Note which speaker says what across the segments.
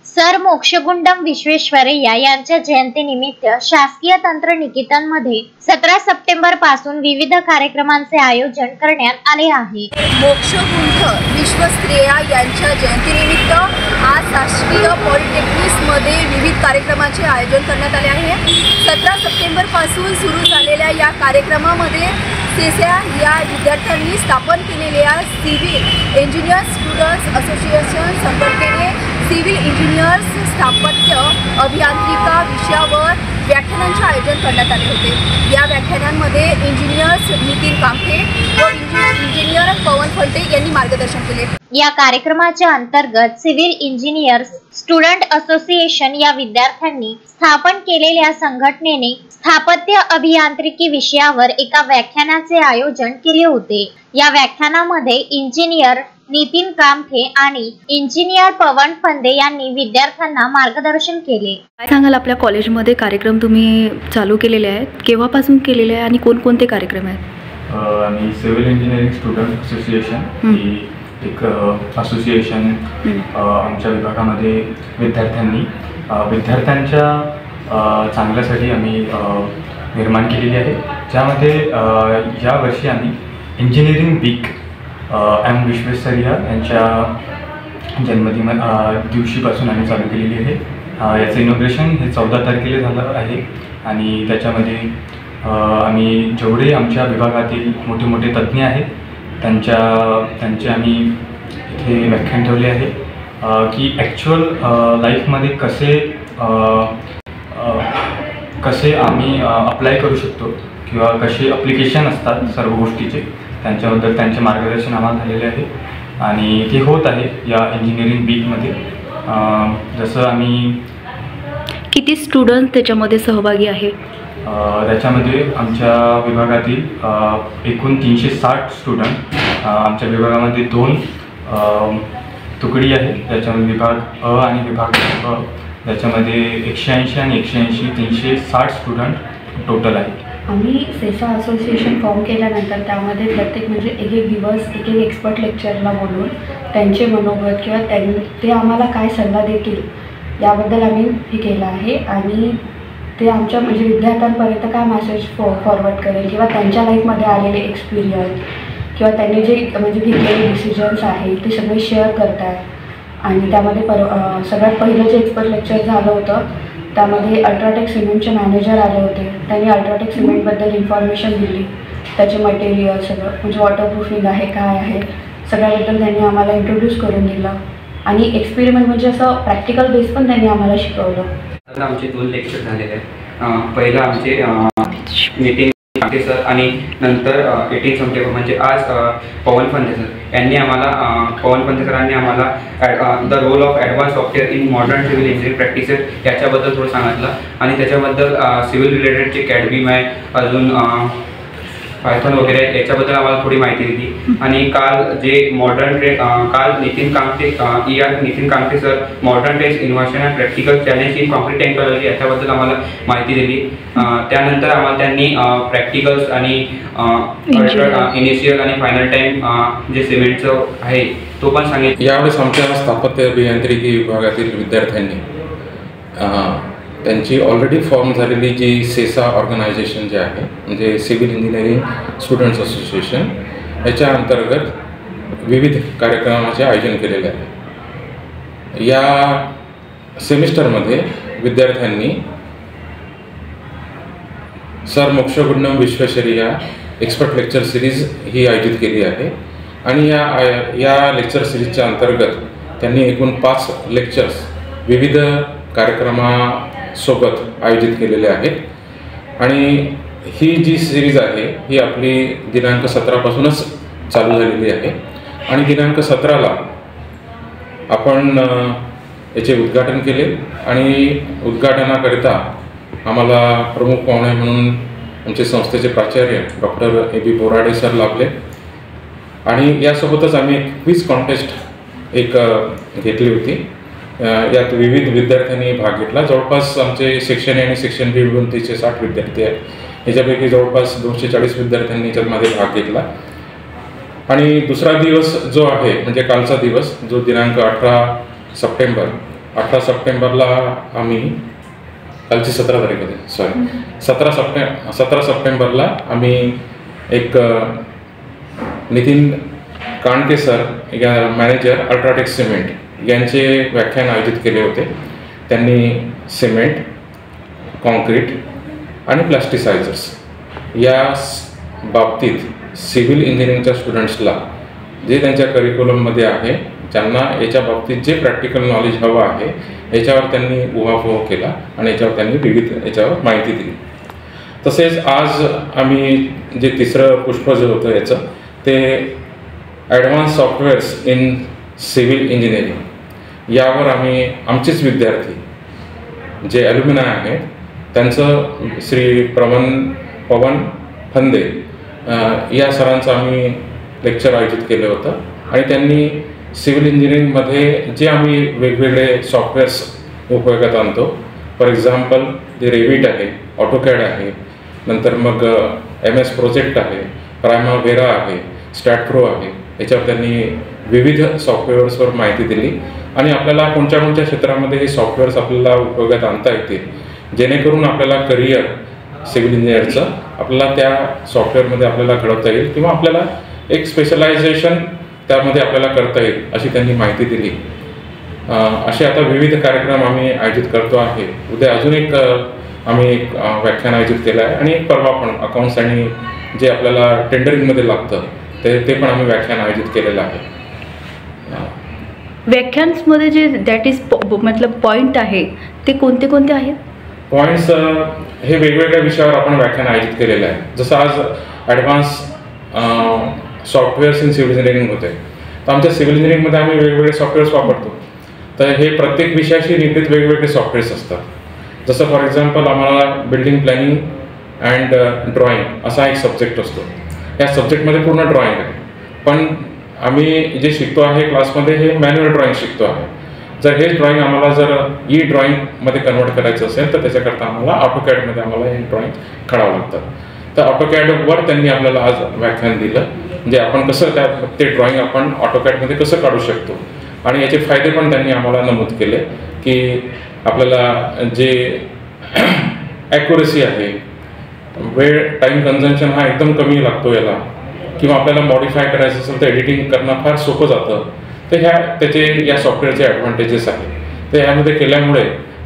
Speaker 1: Sir Mokshagundam Visvesvaraya यांच्या जयंतीनिमित्त शासकीय तंत्र निकेतनमध्ये 17 सप्टेंबर पासून विविध कार्यक्रमांचे आयोजन करण्यात आले आहे।
Speaker 2: मोक्षगुंड विश्वेश्वरय्या यांच्या जयंतीनिमित्त आज शासकीय पॉलिटेक्निक्समध्ये विविध कार्यक्रमांचे आयोजन करण्यात आले आहे। 17 सप्टेंबर पासून सुरू झालेल्या या कार्यक्रमामध्ये सेसा या विद्यार्थ्यांनी स्थापन केलेल्या सिव्हिल इंजिनियर्स स्टुडंट्स असोसिएशन संघटनेने सिव्हिल इंजिनियर्स स्थापत्य अभियांत्रिका विषयावर व्याख्यानांचे आयोजन करण्यात आले होते। या व्याख्यानांमध्ये इंजिनियर्स नितीन कामठे व इंजिनियर पवन फलटे यांनी मार्गदर्शन केले।
Speaker 1: या कार्यक्रमाच्या अंतर्गत सिव्हिल इंजिनियर्स स्टुडंट असोसिएशन या विद्यार्थ्यांनी स्थापन केलेल्या संघटनेने स्थापत्य अभियांत्रिकी विषयावर एका व्याख्यानाचे आयोजन केले होते। या व्याख्यानामध्ये इंजिनियर नितीन कामठे आणि इंजिनियर पवन फंदे यांनी विद्यार्थ्यांना मार्गदर्शन केले।
Speaker 3: काय सांगाल, आपल्या कॉलेजमध्ये कार्यक्रम तुम्ही चालू केलेले आहेत, केव्हापासून केलेले आहे आणि कोणकोणते कार्यक्रम आहेत?
Speaker 4: आणि सिव्हिल इंजिनिअरिंग स्टुडंट असोसिएशन ही एक असोसिएशन आमच्या विभागामध्ये विद्यार्थ्यांच्या चांगल्यासाठी आम्ही निर्माण केलेली आहे, ज्यामध्ये यावर्षी आम्ही इंजिनिअरिंग वीक एम विश्वेश्वरय्या यांच्या जन्मदिन दिवशीपासून आम्ही चालू केलेली आहे। याचं इनॉग्रेशन हे 14 तारखेला झालं आहे आणि त्याच्यामध्ये आम्ही जेवढे आमच्या विभागातील मोठे मोठे तज्ज्ञ आहेत त्यांचे आम्ही इथे व्याख्यान ठेवले आहे की ॲक्च्युअल लाईफमध्ये कसे आम्ही अप्लाय करू शकतो किंवा कसे ॲप्लिकेशन असतात सर्व गोष्टीचे, त्यांच्याबद्दल त्यांचे मार्गदर्शन आम्हाला झालेले आहे आणि ते होत आहे या इंजिनिअरिंग वीकमध्ये। जसं आम्ही
Speaker 3: किती स्टुडंट त्याच्यामध्ये सहभागी आहे?
Speaker 4: त्याच्यामध्ये आमच्या विभागातील एकूण 360 स्टुडंट, आमच्या विभागामध्ये 2 तुकडी आहे, त्याच्यामध्ये विभाग अ आणि विभाग अ, त्याच्यामध्ये 180 आणि 180 360 स्टुडंट टोटल आहेत।
Speaker 5: आम्ही सेसा असोसिएशन फॉर्म केल्यानंतर त्यामध्ये प्रत्येक म्हणजे एक दिवस एक एक्सपर्ट लेक्चरला बोलून त्यांचे मनोगत किंवा ते आम्हाला काय सल्ला देतील याबद्दल आम्ही हे केलं आहे आणि ते आमच्या म्हणजे विद्यार्थ्यांपर्यंत काय मेसेज फॉरवर्ड करेल किंवा त्यांच्या लाईफमध्ये आलेले एक्सपिरियन्स किंवा त्यांनी जे म्हणजे घेतलेले डिसिजन्स आहेत ते सगळे शेअर करत आहेत। आणि त्यामध्ये सगळ्यात पहिलं जे एक्सपर्ट लेक्चर झालं होतं त्यामध्ये अल्ट्राटेक सिमेंटचे मॅनेजर आले होते। त्यांनी अल्ट्राटेक सिमेंटबद्दल इन्फॉर्मेशन दिली, त्याचे मटेरियल सगळं म्हणजे वॉटरप्रूफिंग आहे काय आहे सगळ्याबद्दल त्यांनी आम्हाला इंट्रोड्यूस करून दिलं आणि एक्सपेरिमेंट म्हणजे असं प्रॅक्टिकल बेस पण त्यांनी आम्हाला शिकवलं।
Speaker 6: आमचे 2 लेक्चर झालेले आहेत। पहिलं आमचे नितीन कामठे सर आणि नंतर 18 सप्टेंबर म्हणजे आज पवन फंदे सर यांनी आम्हाला the role of advance software in modern civil engineering practices याच्याबद्दल थोडं सांगितलं आणि त्याच्याबद्दल सिव्हिल रिलेटेडचे कॅडबीम आहे, अजून पायथॉन वगैरे याच्याबद्दल आम्हाला थोडी माहिती दिली। आणि काल Nitin Kamthe sir modern test innovation and practical challenge in concrete technology याच्याबद्दल आम्हाला माहिती दिली। त्यानंतर आम्हाला त्यांनी प्रॅक्टिकल्स आणि इनिशियल आणि फायनल टाईम जे सिमेंटचं आहे तो पण सांगितलं।
Speaker 7: यावेळेस आमच्या स्थापत्य अभियांत्रिकी विभागातील विद्यार्थ्यांनी त्यांची ऑलरेडी फॉर्म झालेली जी सेसा ऑर्गनायझेशन जे आहे म्हणजे सिव्हिल इंजिनिअरिंग स्टुडंट्स असोसिएशन याच्या अंतर्गत विविध कार्यक्रमाचे आयोजन केलेले आहे। या सेमिस्टरमध्ये विद्यार्थ्यांनी Sir Mokshagundam Visvesvaraya expert lecture series ही आयोजित केली आहे आणि या लेक्चर सिरीजच्या अंतर्गत त्यांनी एकूण 5 लेक्चर्स विविध कार्यक्रमासोबत आयोजित केलेले आहेत आणि ही जी सिरीज आहे ही आपली दिनांक 17 पासूनच चालू झालेली आहे आणि दिनांक 17ला आपण याचे उद्घाटन केले आणि उद्घाटनाकरिता आम्हाला प्रमुख पाहुणे म्हणून आमचे संस्थेचे प्राचार्य डॉक्टर AB बोराडे सर लाभले आणि यासोबतच आम्ही एक क्विज कॉन्टेस्ट घेतली होती। यात विविध विद्यार्थ्यांनी भाग घेतला। जवळपास आमचे सेक्शन ए आणि सेक्शन बी मिळून 360 विद्यार्थी आहेत। याच्यापैकी जवळपास 240 विद्यार्थ्यांनी त्यामध्ये भाग घेतला आणि दुसरा दिवस जो आहे म्हणजे कालचा दिवस जो दिनांक 18 सप्टेंबर 18 सप्टेंबरला आम्ही कालची 17 तारीख होते, सॉरी 17 सप्टेंबरला आम्ही एक नितीन कांडके सर या मॅनेजर अल्ट्राटेक सिमेंट यांचे व्याख्यान आयोजित केले होते. त्यांनी सिमेंट, कॉन्क्रीट आणि प्लास्टिसायझर्स या बाबतीत सिव्हिल इंजिनिअरिंगच्या स्टुडंट्सला जे त्यांच्या करिक्युलममध्ये आहे, ज्यांना याच्या बाबतीत जे प्रॅक्टिकल नॉलेज हवं आहे याच्यावर त्यांनी उहापोह केला आणि याच्यावर त्यांनी विविध याच्यावर माहिती दिली. तसेच आज आम्ही जे तिसरं पुष्प जे होतं याचं ते advance softwares in civil engineering यावर आम्ही आमचेच विद्यार्थी जे ॲल्युमिनाय आहेत त्यांचं श्री पवन फंदे या सरांचं आम्ही लेक्चर आयोजित केलं होतं आणि त्यांनी सिव्हिल इंजिनिअरिंगमध्ये जे आम्ही वेगवेगळे सॉफ्टवेअर्स उपयोगात आणतो, फॉर एक्झाम्पल जे रेविट आहे, ऑटोकॅड आहे, नंतर मग MS प्रोजेक्ट आहे, प्रायमाव्हेरा आहे, स्टॅटप्रो आहे, याच्यावर त्यांनी विविध सॉफ्टवेअर्सवर माहिती दिली आणि आपल्याला कोणत्या कोणत्या क्षेत्रामध्ये हे सॉफ्टवेअर्स आपल्याला उपयोगात आणता येतील जेणेकरून आपल्याला करिअर सिव्हिल इंजिनिअरचं आपल्याला त्या सॉफ्टवेअरमध्ये आपल्याला घडवता येईल किंवा आपल्याला एक स्पेशलायझेशन त्यामध्ये आपल्याला करता येईल अशी त्यांनी माहिती दिली. असे आता विविध कार्यक्रम आम्ही आयोजित करतो आहे. उद्या अजून एक आम्ही एक व्याख्यान आयोजित केलं आहे आणि एक परवा पण अकाउंट्स आणि जे आपल्याला टेंडरिंगमध्ये लागतं ते पण आम्ही व्याख्यान आयोजित केलेलं आहे.
Speaker 3: व्याख्यान्समध्ये जे दॅट इज मतलब पॉईंट आहे ते कोणते कोणते आहेत?
Speaker 7: पॉईंट्स हे वेगवेगळ्या विषयावर आपण व्याख्यान आयोजित केलेलं आहे. जसं आज advance softwares in civil engineering होते, तर आमच्या सिव्हिल इंजिनिअरिंगमध्ये आम्ही वेगवेगळे सॉफ्टवेअर्स वापरतो. तर हे प्रत्येक विषयाशी निगडीत वेगवेगळे सॉफ्टवेअर्स असतात. जसं फॉर एक्झाम्पल आम्हाला बिल्डिंग प्लॅनिंग अँड ड्रॉइंग असा एक सब्जेक्ट असतो. या सब्जेक्टमध्ये पूर्ण ड्रॉइंग आहे, पण आम्ही जे शिकतो आहे क्लासमध्ये हे मॅन्युअल ड्रॉइंग शिकतो आहे. जर हेच ड्रॉइंग आम्हाला जर ई ड्रॉइंगमध्ये कन्वर्ट करायचं असेल तर त्याच्याकरता आम्हाला ऑटोकॅडमध्ये आम्हाला हे ड्रॉइंग काढावं लागतं. तर ऑटोकॅडवर त्यांनी आपल्याला आज व्याख्यान दिलं, म्हणजे आपण कसं ते ड्रॉइंग आपण ऑटोकॅडमध्ये कसं काढू शकतो आणि याचे फायदे पण त्यांनी आम्हाला नमूद केले की आपल्याला जे ॲक्युरेसी आहे, वेळ टाईम कन्झम्पशन हा एकदम कमी लागतो याला, किंवा आपल्याला मॉडिफाय करायचं असेल तर एडिटिंग करणं फार सोपं जातं. तर त्याचे या सॉफ्टवेअरचे ॲडव्हान्टेजेस आहेत. तर यामध्ये केल्यामुळे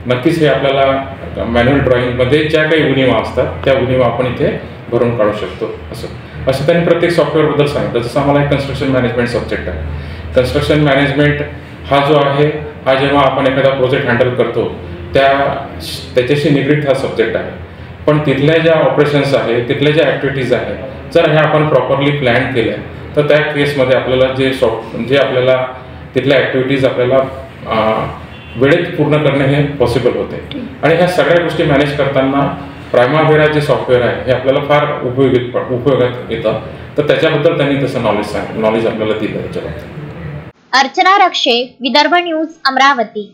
Speaker 7: नक्कीच हे आपल्याला मॅन्युअल ड्रॉइंगमध्ये ज्या काही उणिवा असतात त्या उणिवा आपण इथे भरून काढू शकतो. असं त्यांनी प्रत्येक सॉफ्टवेअरबद्दल सांगितलं. जसं आम्हाला एक कन्स्ट्रक्शन मॅनेजमेंट सब्जेक्ट आहे. कन्स्ट्रक्शन मॅनेजमेंट हा जो आहे हा जेव्हा आपण एखादा प्रोजेक्ट हँडल करतो त्याच्याशी निगडीत हा सब्जेक्ट आहे. पण तिथल्या ज्या ऑपरेशन्स आहेत, तिथल्या ज्या ॲक्टिव्हिटीज आहेत, जर ह्या आपण प्रॉपरली प्लॅन केल्या तर त्या केसमध्ये आपल्याला जे आपल्याला तिथल्या ॲक्टिव्हिटीज आपल्याला वेळेत पूर्ण करणे हे पॉसिबल होते. आणि ह्या सगळ्या गोष्टी मॅनेज करताना प्रायमाव्हेरा जे सॉफ्टवेअर आहे हे आपल्याला फार उपयोगात येतं. तर त्याच्याबद्दल त्यांनी तसं नॉलेज आपल्याला दिलं. त्याच्याबद्दल
Speaker 1: अर्चना रक्षे, विदर्भ न्यूज, अमरावती.